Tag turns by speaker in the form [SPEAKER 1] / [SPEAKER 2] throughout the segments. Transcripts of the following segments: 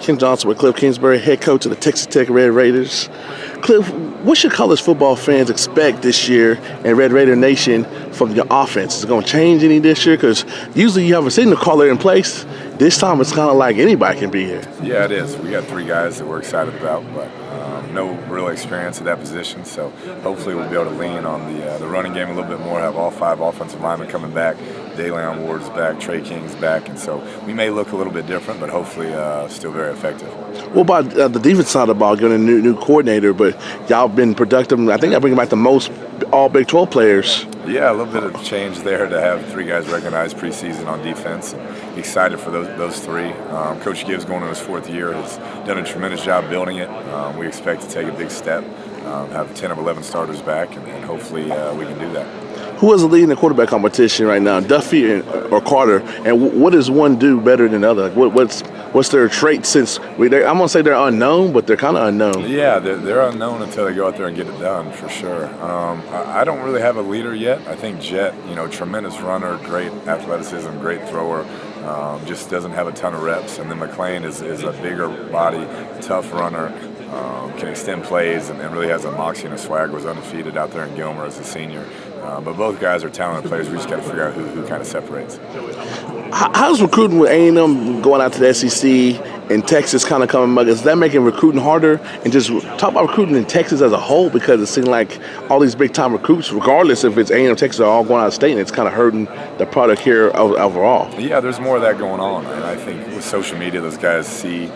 [SPEAKER 1] Ken Johnson with Kliff Kingsbury, head coach of the Texas Tech Red Raiders. Kliff, what should college football fans expect this year in Red Raider Nation from your offense? Is it going to change any this year? Because usually you have a signal caller in place. This time it's kind of like anybody can be here.
[SPEAKER 2] Yeah, it is. We got three guys that we're excited about, but no real experience at that position. So hopefully we'll be able to lean on the running game a little bit more, have all five offensive linemen coming back. Daylan Ward's back, Trey King's back, and so we may look a little bit different, but hopefully still very effective.
[SPEAKER 1] What about the defense side of the ball, getting a new coordinator, but y'all been productive. I think I bring back the most all Big 12 players.
[SPEAKER 2] Yeah, a little bit of change there to have three guys recognized preseason on defense. Excited for those three. Coach Gibbs, going in his fourth year, has done a tremendous job building it. We expect to take a big step, have 10 of 11 starters back, and hopefully we can do that.
[SPEAKER 1] Who is leading the quarterback competition right now, Duffy or Carter? And what does one do better than the other? What's their trait? Since I'm gonna say they're unknown, but they're kind of unknown.
[SPEAKER 2] Yeah, they're unknown until they go out there and get it done, for sure. I don't really have a leader yet. I think Jet, tremendous runner, great athleticism, great thrower. Just doesn't have a ton of reps. And then McLean is a bigger body, tough runner. Can extend plays and really has a moxie and a swag. Was undefeated out there in Gilmer as a senior. But both guys are talented players. We just got to figure out who kind of separates.
[SPEAKER 1] How's recruiting with A&M going out to the SEC and Texas kind of coming? Is that making recruiting harder? And just talk about recruiting in Texas as a whole, because it seems like all these big-time recruits, regardless if it's A&M, Texas, are all going out of state, and it's kind of hurting the product here overall.
[SPEAKER 2] Yeah, there's more of that going on. And I think with social media, those guys see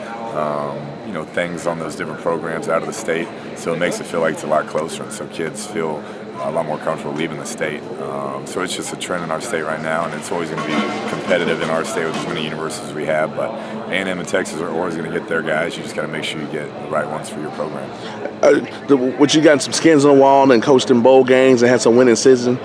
[SPEAKER 2] things on those different programs out of the state, so it makes it feel like it's a lot closer, and so kids feel a lot more comfortable leaving the state. So it's just a trend in our state right now, and it's always going to be competitive in our state with as many universities as we have. But A&M and Texas are always going to get their guys. You just got to make sure you get the right ones for your program.
[SPEAKER 1] What you got some skins on the wall and coached in bowl games and had some winning season.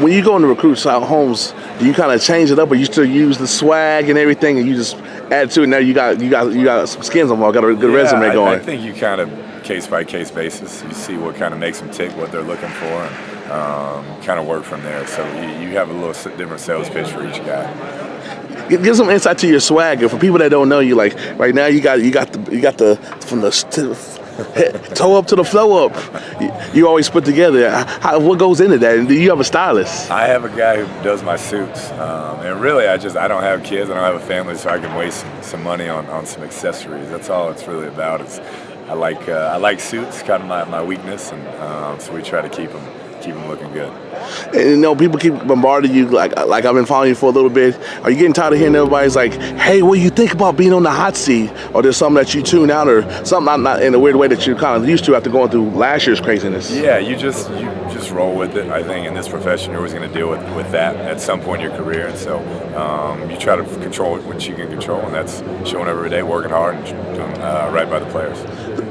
[SPEAKER 1] When you go into recruits out homes, do you kind of change it up, or you still use the swag and everything, and you just add to it? Now you got some skins on the wall, got a good resume going.
[SPEAKER 2] I think you kind of case-by-case basis. You see what kind of makes them tick, what they're looking for, and kind of work from there. So you have a little different sales pitch for each guy.
[SPEAKER 1] Give some insight to your swag. For people that don't know you, like right now, you got the from the toe up to the flow up. You always put together. What goes into that? And do you have a stylist?
[SPEAKER 2] I have a guy who does my suits, and really, I don't have kids. I don't have a family, so I can waste some money on some accessories. That's all it's really about. I like suits, kind of my weakness, and so we try to keep them looking good.
[SPEAKER 1] And people keep bombarding you like I've been following you for a little bit. Are you getting tired of hearing everybody's like, "Hey, what do you think about being on the hot seat?" Or there's something that you tune out, or something not in a weird way that you're kind of used to after going through last year's craziness?
[SPEAKER 2] Yeah, you just roll with it. I think in this profession, you're always going to deal with that at some point in your career, and so you try to control what you can control, and that's showing up every day, working hard, and doing right by the players.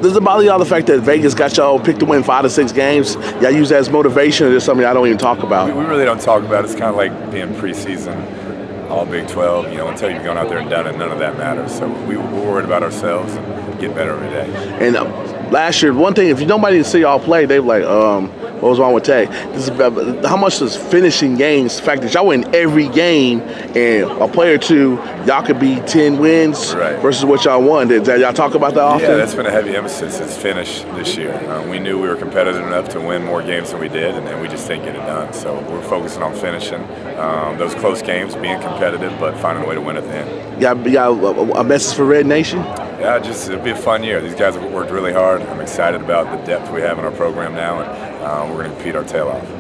[SPEAKER 1] Does it bother y'all the fact that Vegas got y'all picked to win 5 to 6 games? Y'all use that as motivation, or is something I don't even talk about?
[SPEAKER 2] We really don't talk about it. It's kind of like being preseason, all Big 12. Until you've gone out there and done it, none of that matters. So we're worried about ourselves and get better every day.
[SPEAKER 1] And last year, one thing, if nobody see y'all play, they were like, what was wrong with Tech? How much does finishing games, the fact that y'all win every game and a play or two, y'all could be 10 wins versus what y'all won? Did y'all talk about that often?
[SPEAKER 2] Yeah, that's been a heavy emphasis, is finish this year. We knew we were competitive enough to win more games than we did, and we just didn't get it done. So we're focusing on finishing those close games, being competitive, but finding a way to win at the end.
[SPEAKER 1] You got a message for Red Nation?
[SPEAKER 2] Yeah, it'll be a fun year. These guys have worked really hard. I'm excited about the depth we have in our program now, and we're going to compete our tail off.